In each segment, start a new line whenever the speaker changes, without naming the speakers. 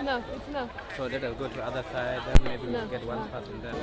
no, it's no.
So let us go to the other side, then maybe we'll get one person there.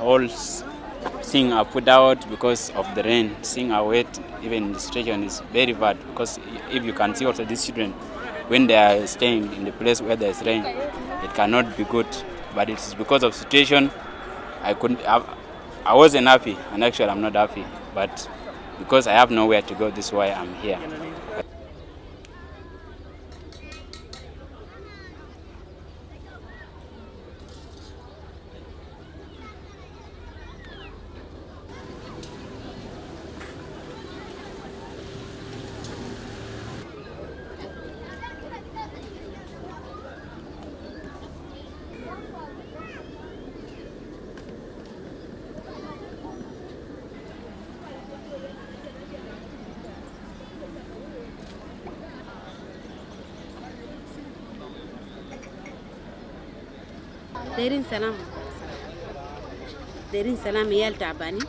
All things are put out because of the rain. Things are wet. Even the situation is very bad because if you can see also these children, when they are staying in the place where there is rain, it cannot be good. But it is because of situation. I wasn't happy, and actually I'm not happy. But because I have nowhere to go, this is why I'm here.
دايرين سلام عيال تعبانين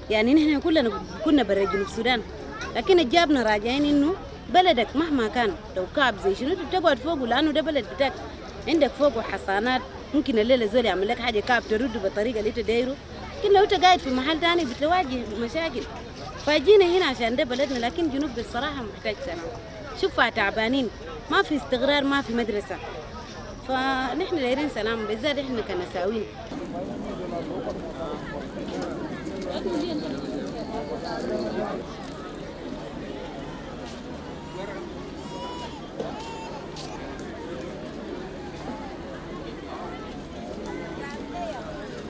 يعني نحن كلنا كنا برا جنوب السودان لكن جابنا راجعين انه بلدك مهما كان لو كعب زي شنو تقعد فوقه لانه ده بلد بتاعك عندك فوقه حصانات ممكن الليله زول يعمل لك حاجه كعب ترد بالطريقه اللي انت دايره لكن لو انت قاعد في محل ثاني بتواجه مشاكل فجينا هنا عشان ده بلدنا لكن جنوب بالصراحه محتاج سلام شوفها تعبانين ما في استقرار ما في مدرسه فنحن دايرين سلام بالذات احنا كنساوين